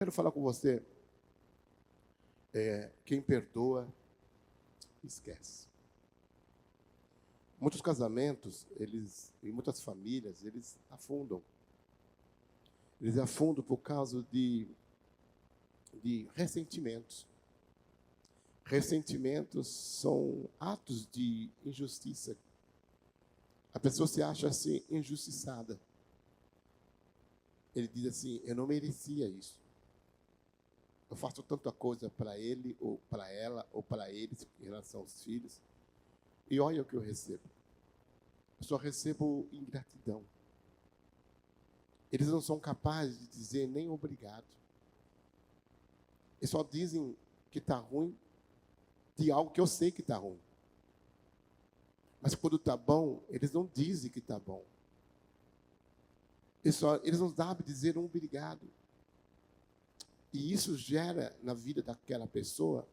Quero falar com você, quem perdoa, esquece. Muitos casamentos, e muitas famílias, eles afundam. Eles afundam por causa de ressentimentos. Ressentimentos são atos de injustiça. A pessoa se acha assim, injustiçada. Ele diz assim, eu não merecia isso. Eu faço tanta coisa para ele, ou para ela, ou para eles, em relação aos filhos. E olha o que eu recebo. Eu só recebo ingratidão. Eles não são capazes de dizer nem obrigado. Eles só dizem que está ruim de algo que eu sei que está ruim. Mas quando está bom, eles não dizem que está bom. Eles não sabem dizer um obrigado. E isso gera na vida daquela pessoa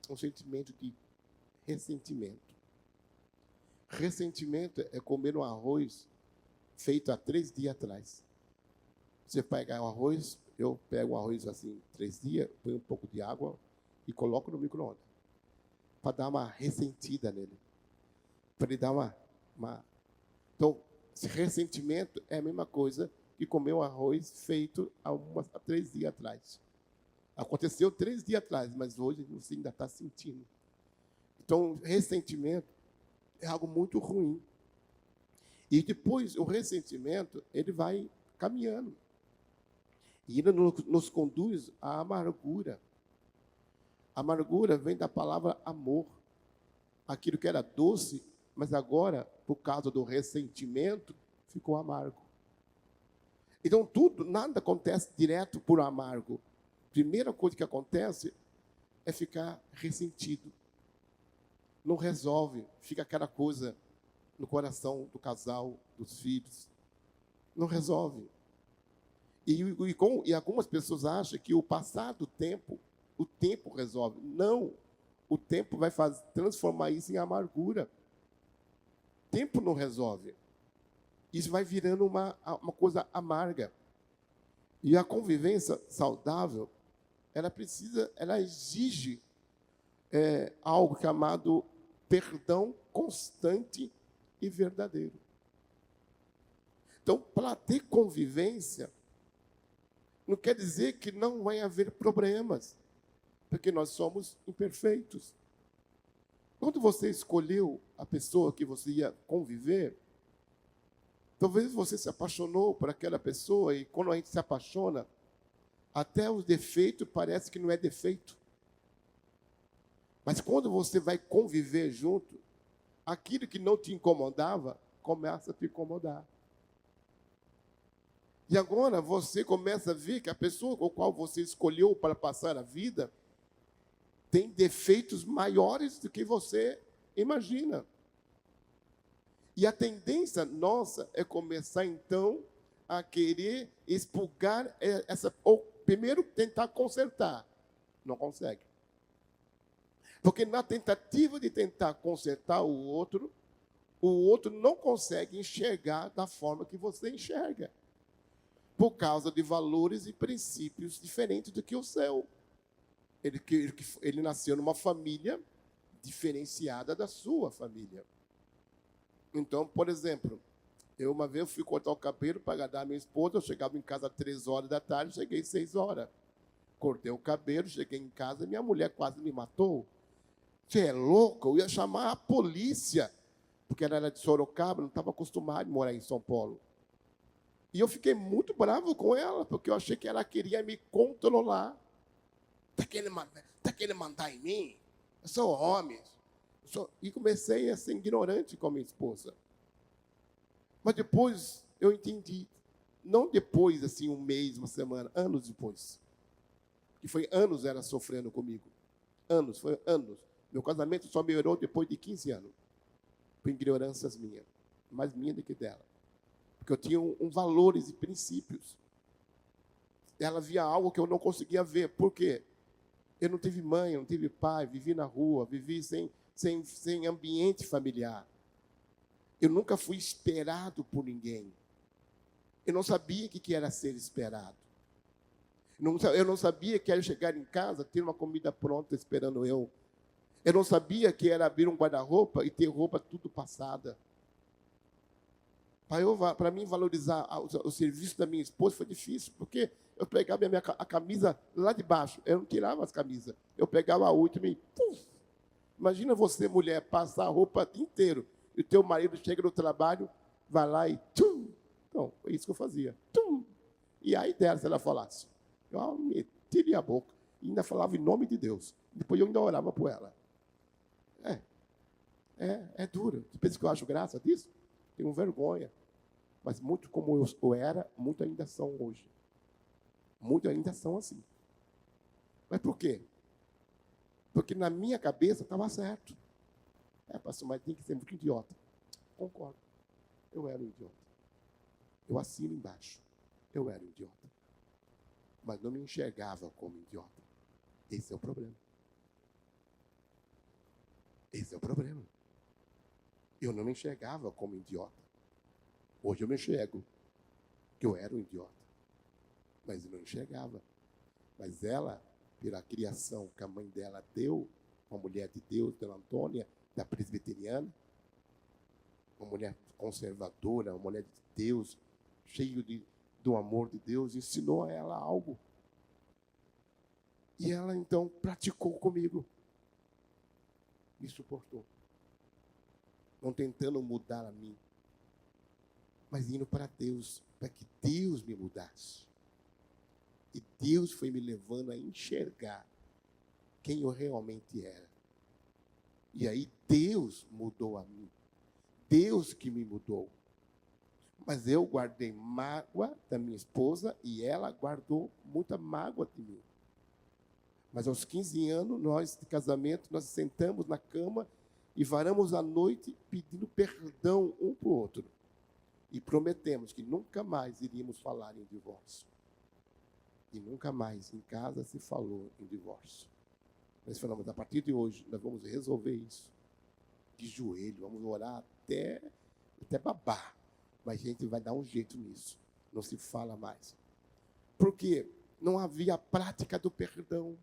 um sentimento de ressentimento. Ressentimento é comer um arroz feito há 3 dias atrás. Você pega o arroz, eu pego o arroz assim, 3 dias, ponho um pouco de água e coloco no micro-ondas. Para dar uma ressentida nele. Para ele dar uma... Então, esse ressentimento é a mesma coisa que comer um arroz feito há 3 dias atrás. Aconteceu 3 dias atrás, mas hoje você ainda está sentindo. Então, ressentimento é algo muito ruim. E depois, o ressentimento, ele vai caminhando. E ele nos conduz à amargura. A amargura vem da palavra amor. Aquilo que era doce, mas agora, por causa do ressentimento, ficou amargo. Então, nada acontece direto por amargo. Primeira coisa que acontece é ficar ressentido. Não resolve, fica aquela coisa no coração do casal, dos filhos. Não resolve. E algumas pessoas acham que o passar do tempo, o tempo resolve. Não, o tempo vai transformar isso em amargura. O tempo não resolve. Isso vai virando uma coisa amarga. E a convivência saudável, ela exige algo chamado perdão constante e verdadeiro. Então, para ter convivência, não quer dizer que não vai haver problemas, porque nós somos imperfeitos. Quando você escolheu a pessoa que você ia conviver, talvez você se apaixonou por aquela pessoa, e quando a gente se apaixona, até os defeitos parece que não é defeito. Mas quando você vai conviver junto, aquilo que não te incomodava, começa a te incomodar. E agora você começa a ver que a pessoa com a qual você escolheu para passar a vida tem defeitos maiores do que você imagina. E a tendência nossa é começar, então, a querer expurgar ou primeiro tentar consertar. Não consegue. Porque na tentativa de tentar consertar o outro não consegue enxergar da forma que você enxerga. Por causa de valores e princípios diferentes do que o seu. Ele nasceu numa família diferenciada da sua família. Então, por exemplo, eu uma vez fui cortar o cabelo para agradar a minha esposa, eu chegava em casa às 3 horas da tarde, cheguei às 6 horas. Cortei o cabelo, cheguei em casa, minha mulher quase me matou. Você é louco? Eu ia chamar a polícia, porque ela era de Sorocaba, não estava acostumada a morar em São Paulo. E eu fiquei muito bravo com ela, porque eu achei que ela queria me controlar. Está querendo mandar em mim? Eu sou homem. E comecei a ser ignorante com a minha esposa. Mas depois eu entendi. Não depois, assim, um mês, uma semana, anos depois. Que foi anos ela sofrendo comigo. Foi anos. Meu casamento só melhorou depois de 15 anos. Por ignorâncias minhas. Mais minha do que dela. Porque eu tinha valores e princípios. Ela via algo que eu não conseguia ver. Por quê? Eu não tive mãe, eu não tive pai, vivi na rua, vivi sem ambiente familiar. Eu nunca fui esperado por ninguém. Eu não sabia o que era ser esperado. Eu não sabia que era chegar em casa, ter uma comida pronta esperando eu. Eu não sabia que era abrir um guarda-roupa e ter roupa tudo passada. Para mim valorizar o serviço da minha esposa foi difícil, porque eu pegava a camisa lá de baixo, eu não tirava as camisas, eu pegava a última e puf. Imagina você, mulher, passar a roupa inteiro e o teu marido chega no trabalho, vai lá e tchum. Então, foi isso que eu fazia. Tchum. E aí dela, se ela falasse, eu metia a boca e ainda falava em nome de Deus. Depois eu ainda orava por ela. É duro. Você pensa que eu acho graça disso? Tenho vergonha. Mas muito como eu era, muito ainda são hoje. Muito ainda são assim. Mas por quê? Porque na minha cabeça estava certo. Pastor, mas tem que ser muito idiota. Concordo. Eu era um idiota. Eu assino embaixo. Eu era um idiota. Mas não me enxergava como idiota. Esse é o problema. Esse é o problema. Eu não me enxergava como idiota. Hoje eu me enxergo que eu era um idiota. Mas eu não enxergava. Mas ela, pela criação que a mãe dela deu, uma mulher de Deus, Dona Antônia, da presbiteriana, uma mulher conservadora, uma mulher de Deus, cheia do amor de Deus, ensinou a ela algo. E ela então praticou comigo. Me suportou. Não tentando mudar a mim, mas indo para Deus, para que Deus me mudasse. E Deus foi me levando a enxergar quem eu realmente era. E aí Deus mudou a mim. Deus que me mudou. Mas eu guardei mágoa da minha esposa e ela guardou muita mágoa de mim. Mas aos 15 anos, nós de casamento, nós sentamos na cama e varamos a noite pedindo perdão um para o outro. E prometemos que nunca mais iríamos falar em divórcio. E nunca mais em casa se falou em divórcio. Nós falamos, a partir de hoje, nós vamos resolver isso. De joelho, vamos orar até babar. Mas a gente vai dar um jeito nisso. Não se fala mais. Porque não havia a prática do perdão.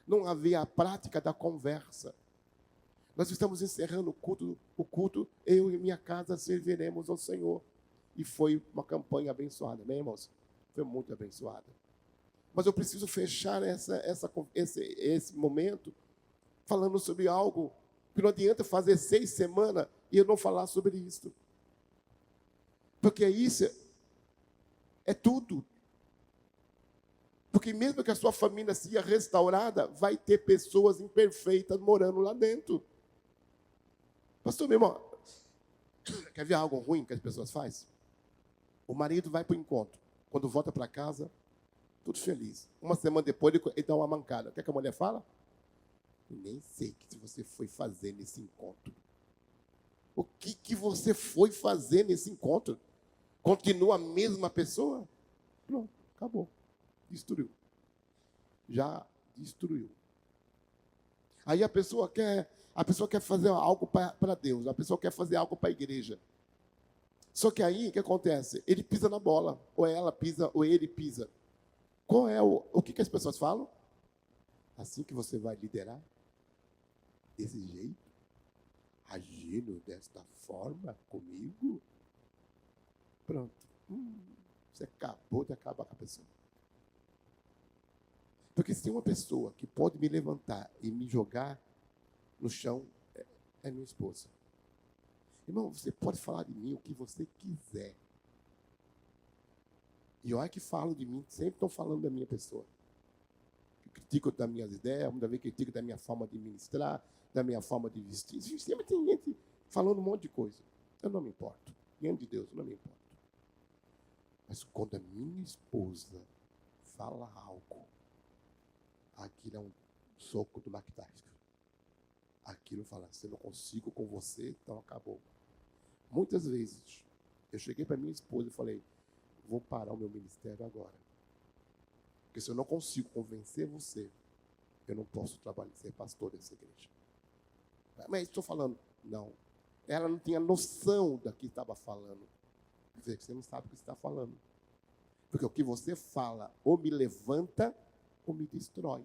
Não havia a prática da conversa. Nós estamos encerrando o culto, eu e minha casa serviremos ao Senhor. E foi uma campanha abençoada, né, irmãos? Foi muito abençoada. Mas eu preciso fechar esse momento falando sobre algo que não adianta fazer 6 semanas e eu não falar sobre isso. Porque isso é tudo. Porque mesmo que a sua família seja restaurada, vai ter pessoas imperfeitas morando lá dentro. Pastor, meu irmão, quer ver algo ruim que as pessoas fazem? O marido vai para o encontro. Quando volta para casa, tudo feliz. Uma semana depois, ele dá uma mancada. O que a mulher fala? Eu nem sei o que você foi fazer nesse encontro. O que você foi fazer nesse encontro? Continua a mesma pessoa? Pronto, acabou. Destruiu. Já destruiu. Aí a pessoa quer fazer algo para Deus, a pessoa quer fazer algo para a igreja. Só que aí, o que acontece? Ele pisa na bola, ou ela pisa, ou ele pisa. Qual é o que as pessoas falam? Assim que você vai liderar? Desse jeito? Agindo desta forma comigo? Pronto. Você acabou de acabar com a pessoa. Porque se tem uma pessoa que pode me levantar e me jogar no chão, é minha esposa. Irmão, você pode falar de mim o que você quiser. E olha que falam de mim, sempre estão falando da minha pessoa. Criticam das minhas ideias, muitas vezes criticam da minha forma de ministrar, da minha forma de vestir. Sempre tem gente falando um monte de coisa. Eu não me importo. Diante de Deus, eu não me importo. Mas quando a minha esposa fala algo, aquilo é um soco do Mike Tyson. Aquilo fala, se eu não consigo com você, então acabou. Muitas vezes, eu cheguei para minha esposa e falei, vou parar o meu ministério agora. Porque se eu não consigo convencer você, eu não posso trabalhar, ser pastor dessa igreja. Mas estou falando, não. Ela não tinha noção da que estava falando. Quer dizer, você não sabe o que está falando. Porque o que você fala ou me levanta ou me destrói.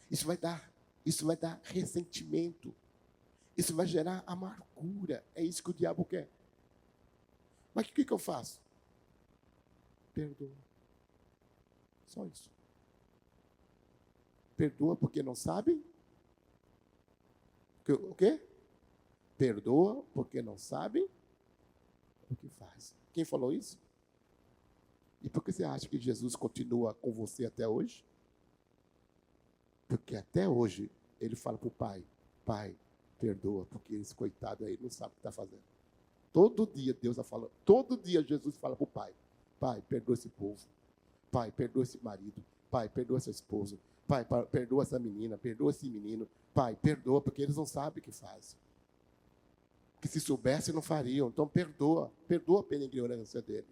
Isso vai dar ressentimento. Isso vai gerar amargura. É isso que o diabo quer. Mas o que eu faço? Perdoa. Só isso. Perdoa porque não sabe. O quê? Perdoa porque não sabe o que faz. Quem falou isso? E por que você acha que Jesus continua com você até hoje? Porque até hoje ele fala para o Pai: Pai, perdoa, porque esse coitado aí não sabe o que está fazendo. Todo dia Deus está falando. Todo dia Jesus fala para o Pai: Pai, perdoa esse povo. Pai, perdoa esse marido. Pai, perdoa essa esposa. Pai, perdoa essa menina. Perdoa esse menino. Pai, perdoa, porque eles não sabem o que fazem. Que se soubessem não fariam. Então perdoa. Perdoa pela ignorância dele.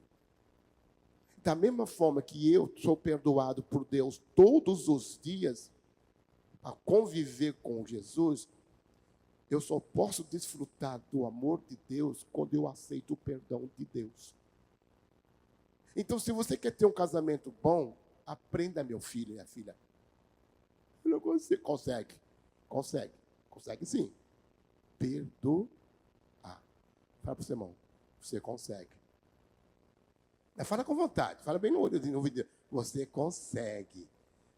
Da mesma forma que eu sou perdoado por Deus todos os dias, a conviver com Jesus, eu só posso desfrutar do amor de Deus quando eu aceito o perdão de Deus. Então, se você quer ter um casamento bom, aprenda, meu filho e minha filha. Eu não consigo. Consegue sim. Perdoar. Fala para o seu irmão, você consegue. Fala com vontade, fala bem no ouvido. Você consegue.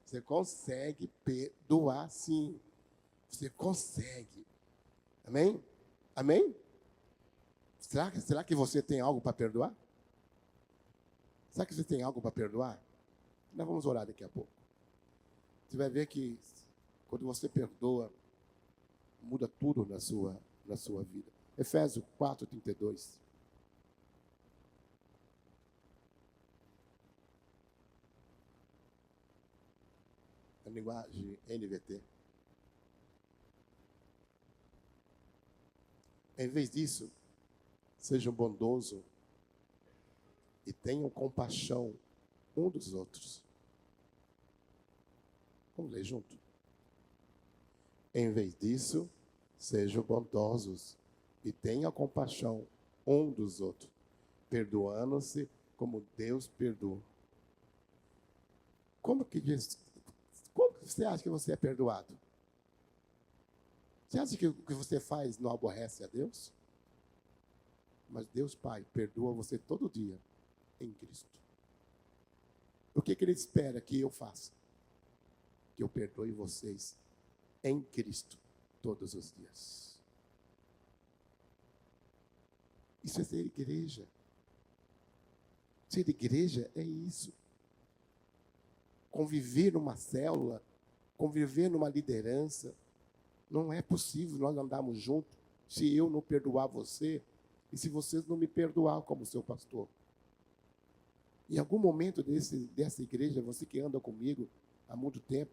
Você consegue perdoar sim. Você consegue. Amém? Amém? Será que você tem algo para perdoar? Será que você tem algo para perdoar? Nós vamos orar daqui a pouco. Você vai ver que quando você perdoa, muda tudo na sua vida. Efésios 4:32. A linguagem NVT. Em vez disso, sejam bondosos e tenham compaixão um dos outros. Vamos ler junto. Em vez disso, sejam bondosos e tenham compaixão um dos outros, perdoando-se como Deus perdoou. Como que você acha que você é perdoado? Você acha que o que você faz não aborrece a Deus? Mas Deus Pai perdoa você todo dia em Cristo. O que Ele espera que eu faça? Que eu perdoe vocês em Cristo todos os dias. Isso é ser igreja. Ser igreja é isso. Conviver numa célula, conviver numa liderança. Não é possível nós andarmos juntos se eu não perdoar você e se vocês não me perdoar como seu pastor. Em algum momento dessa igreja, você que anda comigo há muito tempo,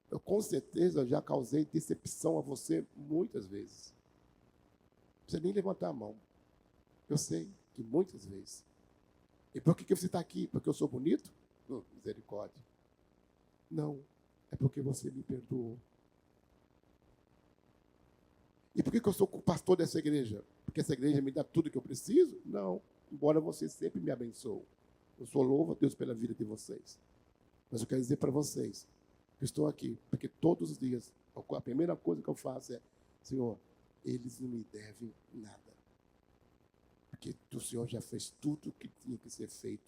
eu com certeza já causei decepção a você muitas vezes. Não precisa nem levantar a mão. Eu sei que muitas vezes. E por que você está aqui? Porque eu sou bonito? Misericórdia. Não, é porque você me perdoou. E por que eu sou o pastor dessa igreja? Porque essa igreja me dá tudo que eu preciso? Não, embora você sempre me abençoe. Eu sou louvo a Deus pela vida de vocês. Mas eu quero dizer para vocês que estou aqui, porque todos os dias, a primeira coisa que eu faço é: Senhor, eles não me devem nada. Porque o Senhor já fez tudo o que tinha que ser feito.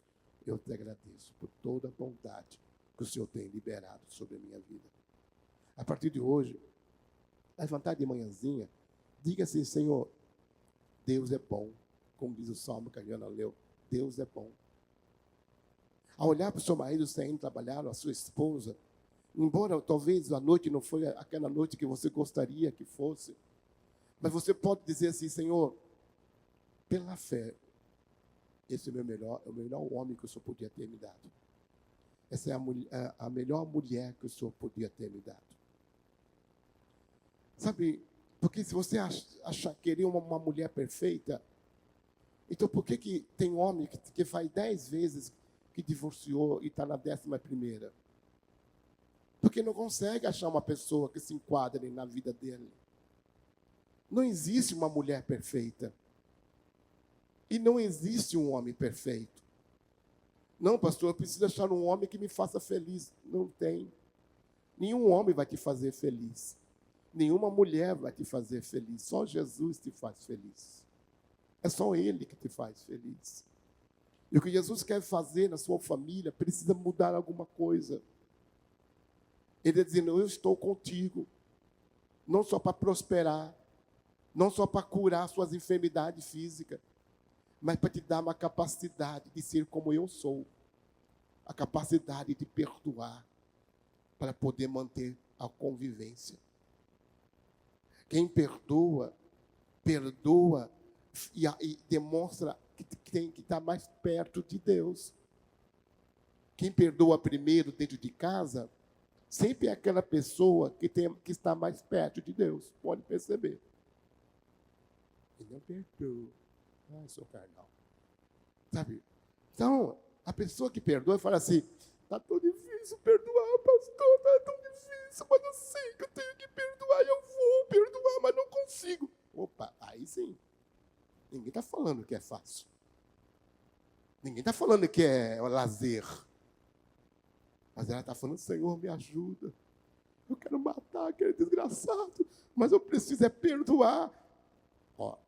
Eu te agradeço por toda a bondade que o Senhor tem liberado sobre a minha vida. A partir de hoje, levantar de manhãzinha, diga assim: Senhor, Deus é bom. Como diz o Salmo que a Diana leu, Deus é bom. Ao olhar para o seu marido saindo trabalhar, a sua esposa, embora talvez a noite não foi aquela noite que você gostaria que fosse, mas você pode dizer assim: Senhor, pela fé, esse é o melhor homem que o Senhor podia ter me dado. Essa é a melhor mulher que o Senhor podia ter me dado. Sabe, porque se você querer uma mulher perfeita, então por que tem homem que faz 10 vezes que divorciou e está na 11ª? Porque não consegue achar uma pessoa que se enquadre na vida dele. Não existe uma mulher perfeita. E não existe um homem perfeito. Não, pastor, eu preciso achar um homem que me faça feliz. Não tem. Nenhum homem vai te fazer feliz. Nenhuma mulher vai te fazer feliz. Só Jesus te faz feliz. É só Ele que te faz feliz. E o que Jesus quer fazer na sua família precisa mudar alguma coisa. Ele está dizendo, eu estou contigo. Não só para prosperar. Não só para curar suas enfermidades físicas. Mas para te dar uma capacidade de ser como eu sou. A capacidade de perdoar. Para poder manter a convivência. Quem perdoa, perdoa e demonstra que tem que estar mais perto de Deus. Quem perdoa primeiro dentro de casa, sempre é aquela pessoa que está mais perto de Deus. Pode perceber. E não perdoa. Ai, sou carnal. Sabe? Então, a pessoa que perdoa fala assim, está tão difícil perdoar, pastor, está tão difícil, mas eu sei que eu tenho que perdoar, eu vou perdoar, mas não consigo. Opa, aí sim. Ninguém está falando que é fácil. Ninguém está falando que é lazer. Mas ela está falando, Senhor, me ajuda. Eu quero matar aquele desgraçado, mas eu preciso é perdoar. Ó,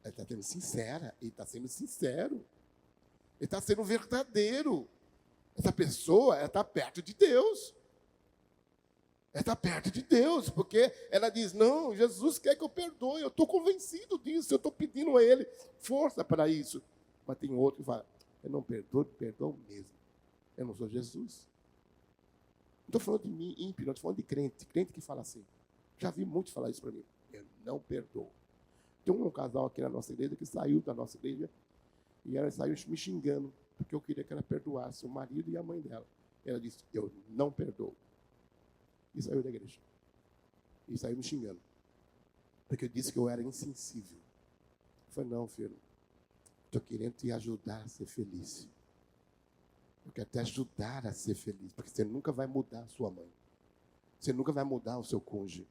ela está sendo sincera, ele está sendo sincero. Ele está sendo verdadeiro. Essa pessoa, ela está perto de Deus. Ela está perto de Deus, porque ela diz, não, Jesus quer que eu perdoe, eu estou convencido disso, eu estou pedindo a Ele força para isso. Mas tem outro que fala, eu não perdoo mesmo. Eu não sou Jesus. Não estou falando de mim, ímpio, não estou falando de crente que fala assim. Já vi muitos falar isso para mim. Eu não perdoo. Tem um casal aqui na nossa igreja que saiu da nossa igreja e ela saiu me xingando, porque eu queria que ela perdoasse o marido e a mãe dela. Ela disse, eu não perdoo. E saiu da igreja. E saiu me xingando. Porque eu disse que eu era insensível. Eu falei, não, filho, estou querendo te ajudar a ser feliz. Eu quero te ajudar a ser feliz, porque você nunca vai mudar a sua mãe. Você nunca vai mudar o seu cônjuge.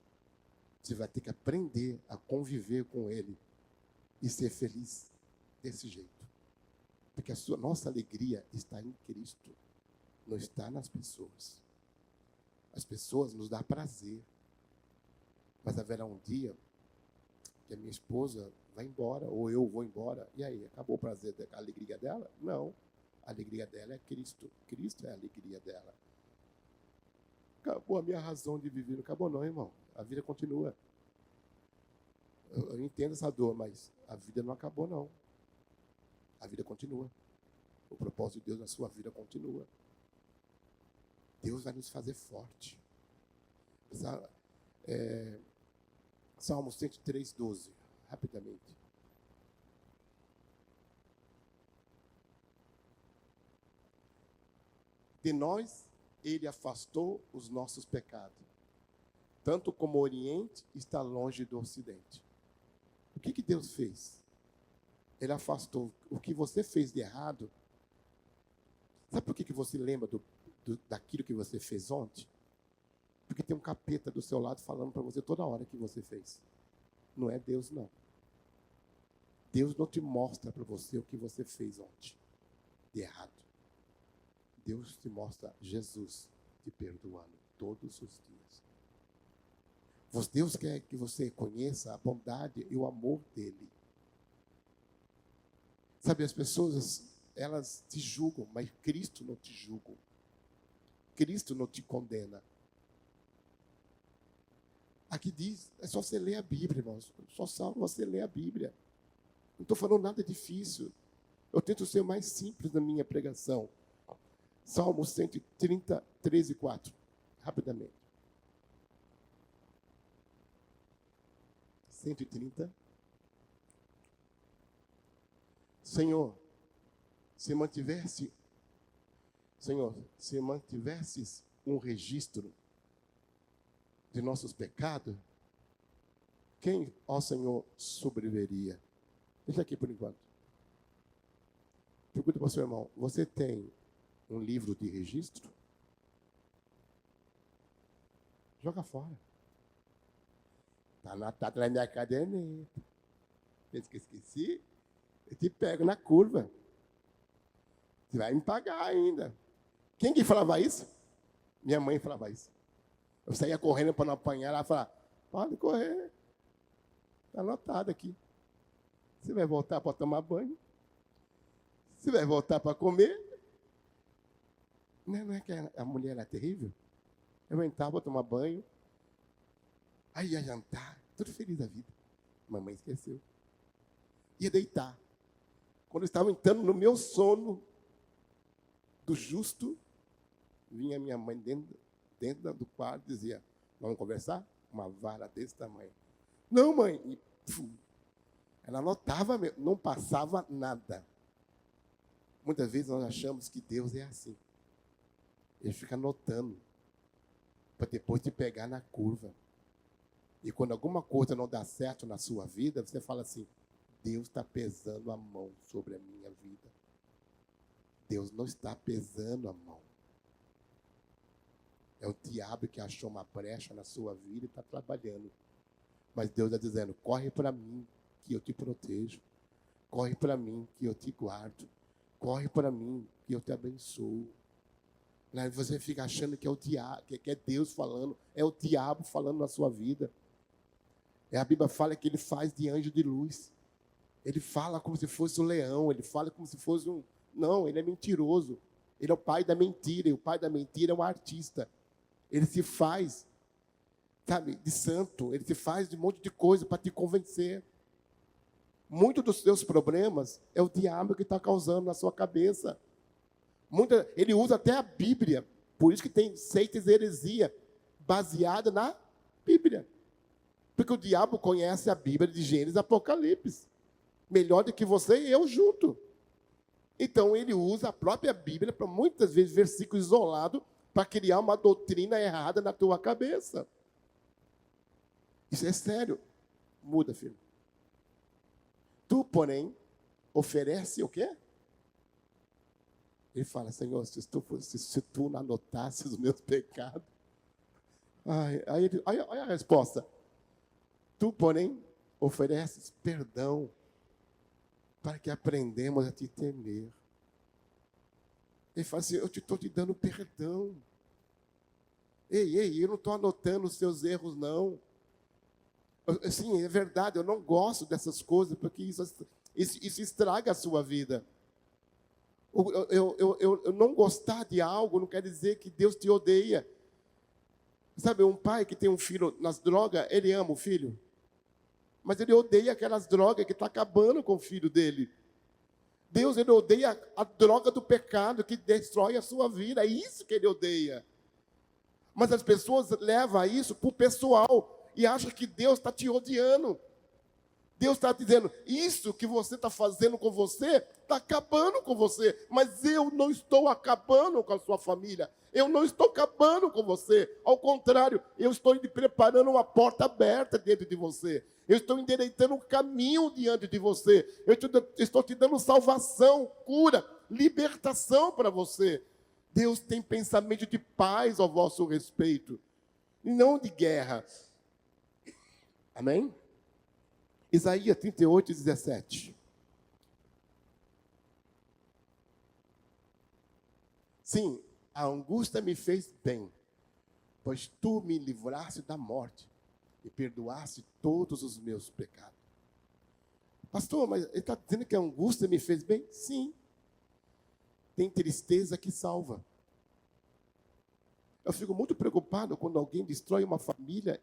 Você vai ter que aprender a conviver com ele e ser feliz desse jeito. Porque a nossa alegria está em Cristo, não está nas pessoas. As pessoas nos dão prazer. Mas haverá um dia que a minha esposa vai embora, ou eu vou embora. E aí, acabou o prazer, a alegria dela? Não. A alegria dela é Cristo. Cristo é a alegria dela. Acabou a minha razão de viver. Não acabou não, irmão. A vida continua. Eu entendo essa dor, mas a vida não acabou, não. A vida continua. O propósito de Deus na sua vida continua. Deus vai nos fazer forte. Salmo 103, 12. Rapidamente. De nós, Ele afastou os nossos pecados. Tanto como o Oriente está longe do Ocidente. O que Deus fez? Ele afastou o que você fez de errado. Sabe por que você lembra daquilo que você fez ontem? Porque tem um capeta do seu lado falando para você toda hora que você fez. Não é Deus, não. Deus não te mostra para você o que você fez ontem de errado. Deus te mostra Jesus te perdoando todos os dias. Deus quer que você conheça a bondade e o amor dele. Sabe, as pessoas, elas te julgam, mas Cristo não te julga. Cristo não te condena. Aqui diz, é só você ler a Bíblia, irmãos. Só você ler a Bíblia. Não estou falando nada difícil. Eu tento ser mais simples na minha pregação. Salmo 130, 13 e 4. Rapidamente. 130. Senhor, se mantivesses um registro de nossos pecados, quem, ó Senhor, sobreviveria? Deixa aqui por enquanto. Pergunta para o seu irmão, você tem um livro de registro? Joga fora. Está na minha caderneta. Pensa que esqueci? Eu te pego na curva. Você vai me pagar ainda. Quem que falava isso? Minha mãe falava isso. Eu saía correndo para não apanhar. Ela falava, pode correr. Está anotado aqui. Você vai voltar para tomar banho. Você vai voltar para comer. Não é que a mulher era terrível? Eu entrava para tomar banho. Aí ia jantar. Tudo feliz da vida. Mamãe esqueceu. Ia deitar. Quando eu estava entrando no meu sono do justo, vinha minha mãe dentro do quarto e dizia, vamos conversar? Uma vara desse tamanho. Não, mãe. E, ela anotava, não passava nada. Muitas vezes nós achamos que Deus é assim. Ele fica anotando para depois te pegar na curva. E quando alguma coisa não dá certo na sua vida, você fala assim, Deus está pesando a mão sobre a minha vida. Deus não está pesando a mão. É o diabo que achou uma brecha na sua vida e está trabalhando. Mas Deus está dizendo, corre para mim que eu te protejo. Corre para mim que eu te guardo. Corre para mim que eu te abençoo. Aí você fica achando que é o diabo, que é Deus falando, é o diabo falando na sua vida. A Bíblia fala que ele faz de anjo de luz. Ele fala como se fosse um leão, ele fala como se fosse um... Não, ele é mentiroso. Ele é o pai da mentira, e o pai da mentira é um artista. Ele se faz, sabe, de santo, ele se faz de um monte de coisa para te convencer. Muitos dos seus problemas é o diabo que está causando na sua cabeça. Ele usa até a Bíblia, por isso que tem seitas e heresia baseada na Bíblia. Porque o diabo conhece a Bíblia de Gênesis e Apocalipse. Melhor do que você e eu junto. Então ele usa a própria Bíblia para muitas vezes versículos isolados para criar uma doutrina errada na tua cabeça. Isso é sério. Muda, filho. Tu, porém, oferece o quê? Ele fala, Senhor, se tu não anotasse os meus pecados. Olha a resposta. Tu, porém, ofereces perdão para que aprendamos a te temer. Ele fala assim, eu estou te dando perdão. Ei, eu não estou anotando os seus erros, não. Sim, é verdade, eu não gosto dessas coisas, porque isso estraga a sua vida. Eu não gostar de algo não quer dizer que Deus te odeia. Sabe, um pai que tem um filho nas drogas, ele ama o filho. Mas ele odeia aquelas drogas que estão acabando com o filho dele. Deus, ele odeia a droga do pecado que destrói a sua vida. É isso que ele odeia. Mas as pessoas levam isso para o pessoal e acham que Deus está te odiando. Deus está dizendo, isso que você está fazendo com você, está acabando com você. Mas eu não estou acabando com a sua família. Eu não estou acabando com você. Ao contrário, eu estou lhe preparando uma porta aberta dentro de você. Eu estou endireitando um caminho diante de você. Eu estou te dando salvação, cura, libertação para você. Deus tem pensamento de paz ao vosso respeito. E não de guerra. Amém? Isaías 38, 17. Sim, a angústia me fez bem, pois tu me livraste da morte e perdoaste todos os meus pecados. Pastor, mas ele está dizendo que a angústia me fez bem? Sim. Tem tristeza que salva. Eu fico muito preocupado quando alguém destrói uma família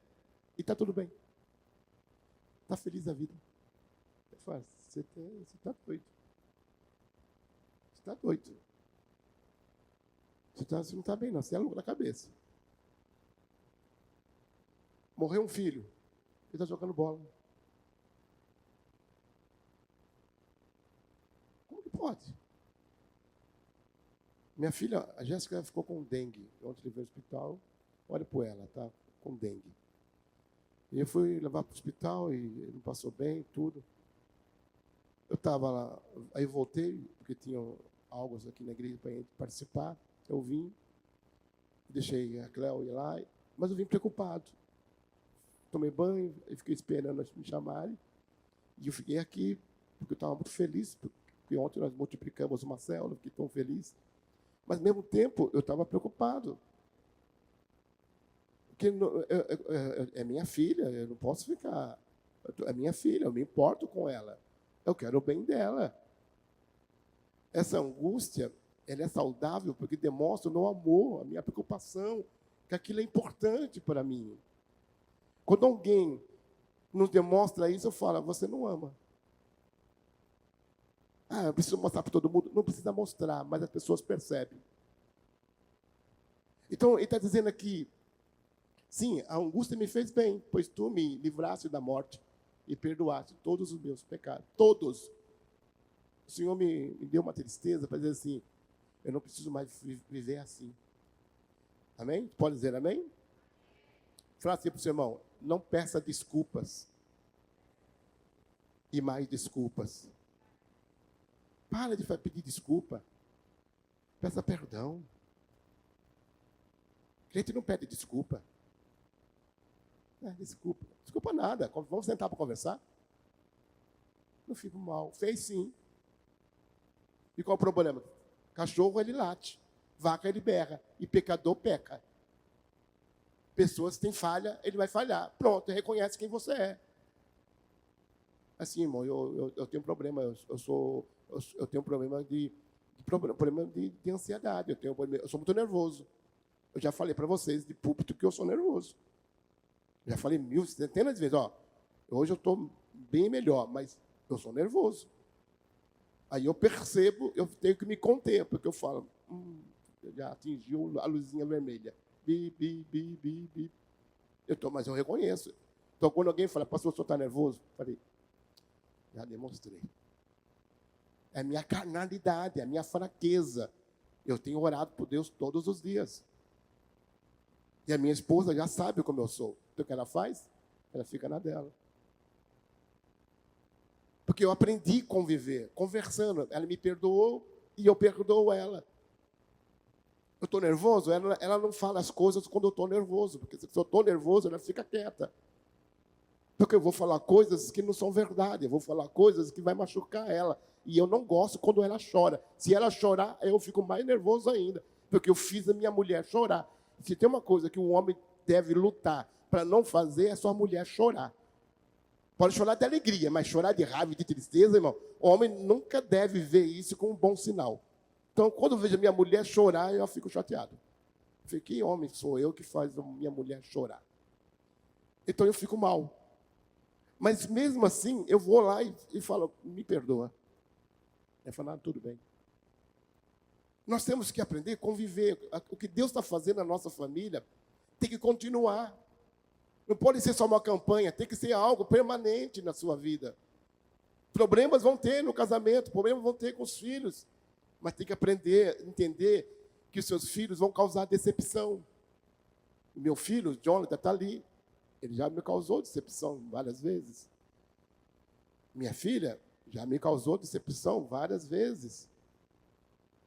e está tudo bem. Está feliz da vida. Eu falo, você está doido. Você está doido. Você não está bem, não. Você é louco na cabeça. Morreu um filho. Ele está jogando bola. Como que pode? Minha filha, a Jéssica, ficou com dengue. Ontem ele veio ao hospital. Olha por ela, tá? Com dengue. E eu fui levar para o hospital e ele não passou bem, tudo. Eu estava lá, aí eu voltei, porque tinha algo aqui na igreja para a gente participar. Eu vim, deixei a Cléo ir lá, mas eu vim preocupado. Tomei banho, e fiquei esperando eles me chamarem. E eu fiquei aqui, porque eu estava muito feliz, porque ontem nós multiplicamos uma célula, fiquei tão feliz. Mas, ao mesmo tempo, eu estava preocupado. Porque é minha filha, eu não posso ficar... É minha filha, eu me importo com ela. Eu quero o bem dela. Essa angústia, ela é saudável porque demonstra o meu amor, a minha preocupação, que aquilo é importante para mim. Quando alguém nos demonstra isso, eu falo, você não ama. Ah, eu preciso mostrar para todo mundo. Não precisa mostrar, mas as pessoas percebem. Então, ele está dizendo aqui, sim, a angústia me fez bem, pois tu me livraste da morte e perdoaste todos os meus pecados. Todos. O Senhor me deu uma tristeza para dizer assim, eu não preciso mais viver assim. Amém? Pode dizer amém? Fala assim para o seu irmão, não peça desculpas. E mais desculpas. Para de pedir desculpa. Peça perdão. O crente não pede desculpa. Desculpa. Desculpa nada. Vamos sentar para conversar? Não fico mal. Fez sim. E qual o problema? Cachorro, ele late. Vaca, ele berra. E pecador, peca. Pessoas têm falha, ele vai falhar. Pronto, reconhece quem você é. Assim, irmão, eu tenho um problema. Eu tenho um problema de ansiedade. Eu sou muito nervoso. Eu já falei para vocês de púlpito que eu sou nervoso. Já falei centenas de vezes. Hoje eu estou bem melhor, mas eu sou nervoso. Aí eu percebo, eu tenho que me conter, porque eu falo, já atingiu a luzinha vermelha. Bi, bi, bi, bi, bi. Mas eu reconheço. Então, quando alguém fala, pastor, o senhor está nervoso? Eu falei, já demonstrei. É a minha carnalidade, é a minha fraqueza. Eu tenho orado por Deus todos os dias. E a minha esposa já sabe como eu sou. Então, o que ela faz? Ela fica na dela. Porque eu aprendi a conviver, conversando. Ela me perdoou e eu perdoo ela. Eu estou nervoso? Ela não fala as coisas quando eu estou nervoso. Porque se eu estou nervoso, ela fica quieta. Porque eu vou falar coisas que não são verdade. Eu vou falar coisas que vai machucar ela. E eu não gosto quando ela chora. Se ela chorar, eu fico mais nervoso ainda. Porque eu fiz a minha mulher chorar. Se tem uma coisa que um homem deve lutar para não fazer, é só a mulher chorar. Pode chorar de alegria, mas chorar de raiva e de tristeza, irmão, o homem nunca deve ver isso como um bom sinal. Então, quando eu vejo a minha mulher chorar, eu fico chateado. Eu fico, que homem sou eu que faz a minha mulher chorar? Então, eu fico mal. Mas, mesmo assim, eu vou lá e falo, me perdoa. Ele fala, tudo bem. Nós temos que aprender a conviver. O que Deus está fazendo na nossa família tem que continuar. Não pode ser só uma campanha, tem que ser algo permanente na sua vida. Problemas vão ter no casamento, problemas vão ter com os filhos. Mas tem que aprender, entender que os seus filhos vão causar decepção. O meu filho, Jonathan, está ali. Ele já me causou decepção várias vezes. Minha filha já me causou decepção várias vezes.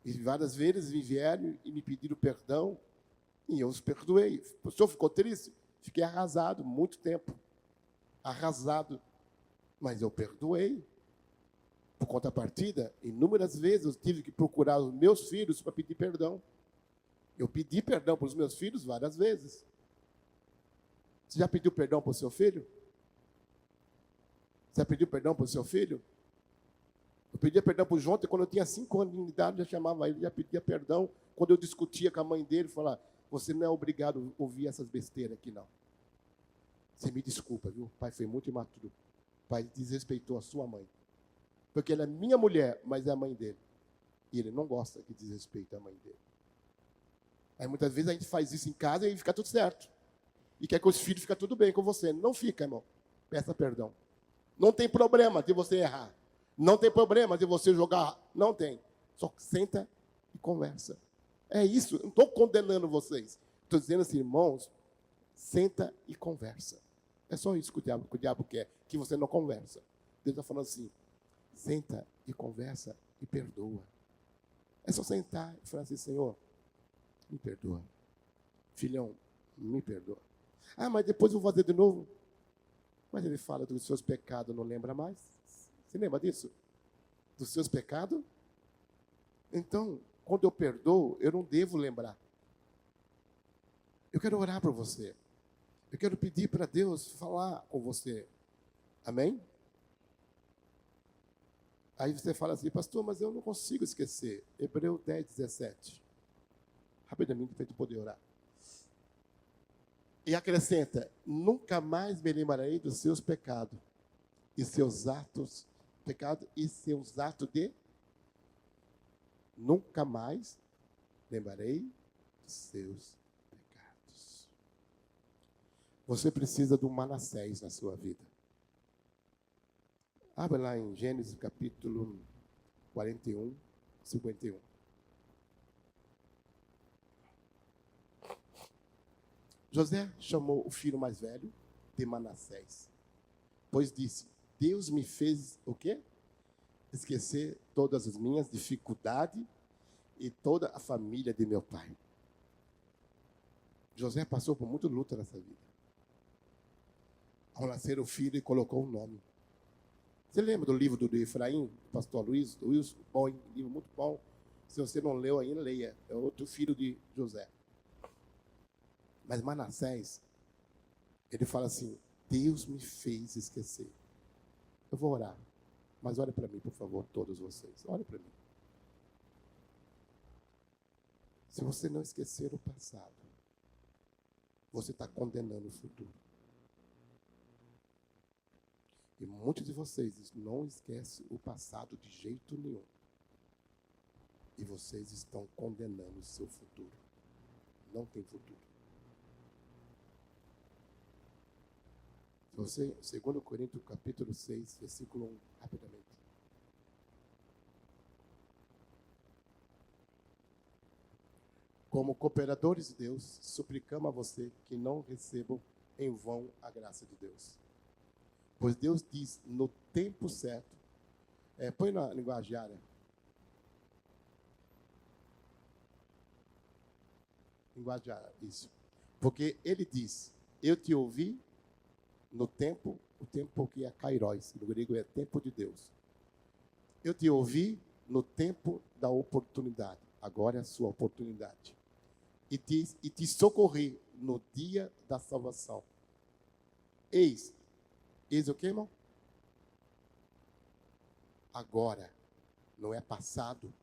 E várias vezes me vieram e me pediram perdão. E eu os perdoei. O senhor ficou triste? Fiquei arrasado muito tempo. Arrasado. Mas eu perdoei. Por contrapartida, inúmeras vezes eu tive que procurar os meus filhos para pedir perdão. Eu pedi perdão para os meus filhos várias vezes. Você já pediu perdão para o seu filho? Você já pediu perdão para o seu filho? Eu pedia perdão para o João, quando eu tinha 5 anos de idade, já chamava ele, já pedia perdão. Quando eu discutia com a mãe dele, falava, você não é obrigado a ouvir essas besteiras aqui, não. Você me desculpa, viu? O pai foi muito imaturo. O pai desrespeitou a sua mãe. Porque ela é minha mulher, mas é a mãe dele. E ele não gosta que desrespeite a mãe dele. Aí muitas vezes a gente faz isso em casa e fica tudo certo. E quer que os filhos fiquem tudo bem com você. Não fica, irmão. Peça perdão. Não tem problema de você errar. Não tem problema de você jogar. Não tem. Só senta e conversa. É isso. Não estou condenando vocês. Estou dizendo assim, irmãos, senta e conversa. É só isso que o diabo quer. Que você não conversa. Deus está falando assim, senta e conversa e perdoa. É só sentar e falar assim, Senhor, me perdoa. Filhão, me perdoa. Ah, mas depois eu vou fazer de novo. Mas ele fala dos seus pecados, não lembra mais? Você lembra disso? dos seus pecados? Então, quando eu perdoo, eu não devo lembrar. Eu quero orar por você. Eu quero pedir para Deus falar com você. Amém? Aí você fala assim, pastor, mas eu não consigo esquecer. Hebreus 10, 17. Rapidamente, para a gente poder orar. E acrescenta, nunca mais me lembrarei dos seus pecados e seus atos, de... Nunca mais lembrarei dos seus pecados. Você precisa de um Manassés na sua vida. Abra lá em Gênesis capítulo 41, 51. José chamou o filho mais velho de Manassés, pois disse, Deus me fez o quê? Esquecer todas as minhas dificuldades e toda a família de meu pai. José passou por muita luta nessa vida. Ao nascer o filho, ele colocou um nome. Você lembra do livro do Efraim, do pastor Luiz? Bom, livro muito bom. Se você não leu ainda, leia. É outro filho de José. Mas Manassés, ele fala assim, Deus me fez esquecer. Eu vou orar. Mas olhe para mim, por favor, todos vocês. Olhe para mim. Se você não esquecer o passado, você está condenando o futuro. E muitos de vocês não esquecem o passado de jeito nenhum. E vocês estão condenando o seu futuro. Não tem futuro. Você, 2 Coríntios, capítulo 6, versículo 1, rapidamente. Como cooperadores de Deus, suplicamos a você que não recebam em vão a graça de Deus. Pois Deus diz no tempo certo. Põe na linguajar. Linguajar, isso. Porque ele diz, eu te ouvi no tempo, o tempo que é kairos, no grego é tempo de Deus. Eu te ouvi no tempo da oportunidade. Agora é a sua oportunidade. E te socorri no dia da salvação. Eis o que, irmão? Agora, não é passado,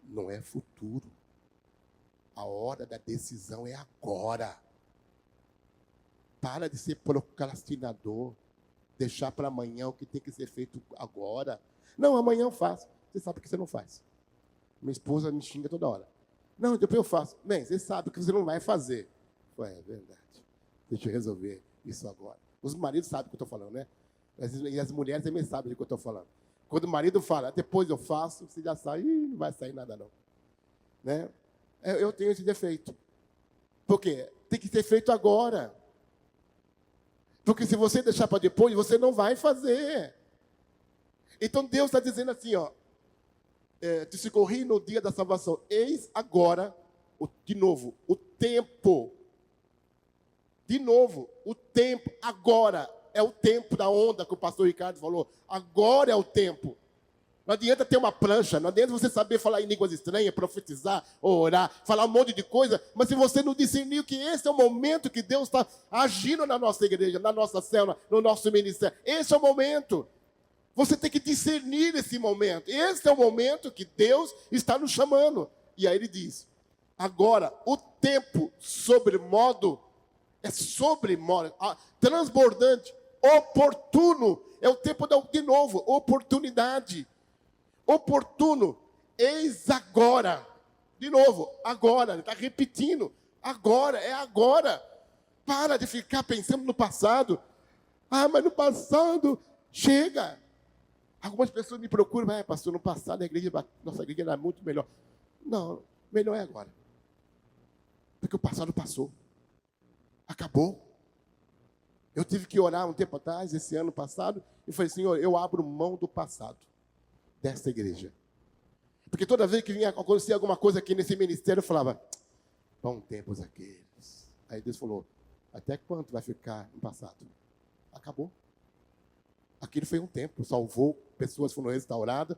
não é futuro. A hora da decisão é agora. Para de ser procrastinador, deixar para amanhã o que tem que ser feito agora. Não, amanhã eu faço. Você sabe que você não faz. Minha esposa me xinga toda hora. Não, depois eu faço. Bem, você sabe que você não vai fazer. É verdade. Deixa eu resolver isso agora. Os maridos sabem o que eu estou falando, né? E as mulheres também sabem do que eu estou falando. Quando o marido fala, depois eu faço, você já sai, não vai sair nada não. Né? Eu tenho esse defeito. Por quê? Tem que ser feito agora. Porque se você deixar para depois, você não vai fazer. Então Deus está dizendo assim, ó, te socorri no dia da salvação. Eis agora, de novo, o tempo. De novo, o tempo, agora. É o tempo da onda que o pastor Ricardo falou. Agora é o tempo. Não adianta ter uma prancha, não adianta você saber falar em línguas estranhas, profetizar, orar, falar um monte de coisa, mas se você não discernir que esse é o momento que Deus está agindo na nossa igreja, na nossa célula, no nosso ministério, esse é o momento. Você tem que discernir esse momento. Esse é o momento que Deus está nos chamando. E aí ele diz, agora, o tempo sobremodo, transbordante, oportuno, é o tempo de novo, oportunidade. Oportuno, eis agora. De novo, agora, ele está repetindo. Agora, é agora. Para de ficar pensando no passado. Ah, mas no passado, chega. Algumas pessoas me procuram, pastor, no passado nossa igreja era muito melhor. Não, melhor é agora. Porque o passado passou. Acabou. Eu tive que orar um tempo atrás, esse ano passado, e falei, Senhor, eu abro mão do passado dessa igreja. Porque toda vez que vinha acontecer alguma coisa aqui nesse ministério, eu falava, bom tempos aqueles. Aí Deus falou, até quanto vai ficar no passado? Acabou. Aquilo foi um tempo, salvou, pessoas foram restauradas,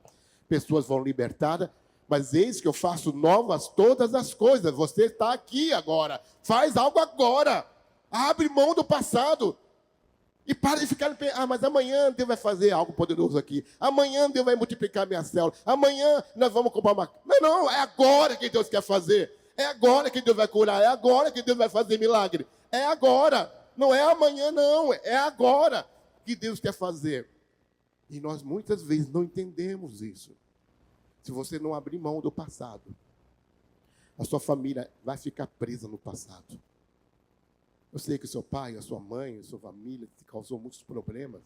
pessoas foram libertadas, mas eis que eu faço novas todas as coisas. Você está aqui agora, faz algo agora, abre mão do passado. E para de ficar, mas amanhã Deus vai fazer algo poderoso aqui. Amanhã Deus vai multiplicar minha célula. Amanhã nós vamos comprar uma... Não, é agora que Deus quer fazer. É agora que Deus vai curar. É agora que Deus vai fazer milagre. É agora. Não é amanhã, não. É agora que Deus quer fazer. E nós muitas vezes não entendemos isso. Se você não abrir mão do passado, a sua família vai ficar presa no passado. Eu sei que o seu pai, a sua mãe, a sua família te causou muitos problemas.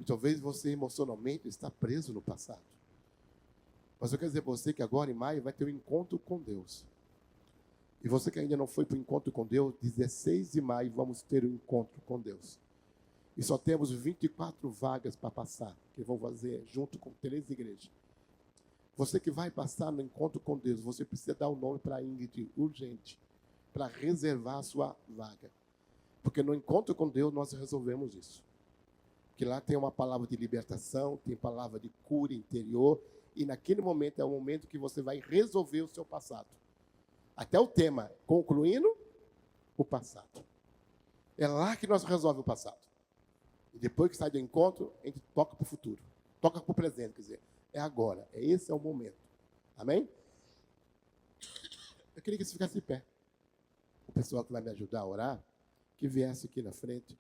E talvez você emocionalmente está preso no passado. Mas eu quero dizer para você que agora em maio vai ter um encontro com Deus. E você que ainda não foi para o encontro com Deus, 16 de maio vamos ter um encontro com Deus. E só temos 24 vagas para passar, que vão fazer junto com 13 igrejas. Você que vai passar no encontro com Deus, você precisa dar o nome para a Ingrid, urgente, para reservar a sua vaga. Porque no encontro com Deus nós resolvemos isso. Que lá tem uma palavra de libertação, tem palavra de cura interior, e naquele momento é o momento que você vai resolver o seu passado. Até o tema, concluindo o passado. É lá que nós resolvemos o passado. E depois que sai do encontro, a gente toca para o futuro. Toca para o presente, quer dizer, é agora, esse é o momento. Amém? Eu queria que você ficasse de pé. O pessoal que vai me ajudar a orar, que viesse aqui na frente.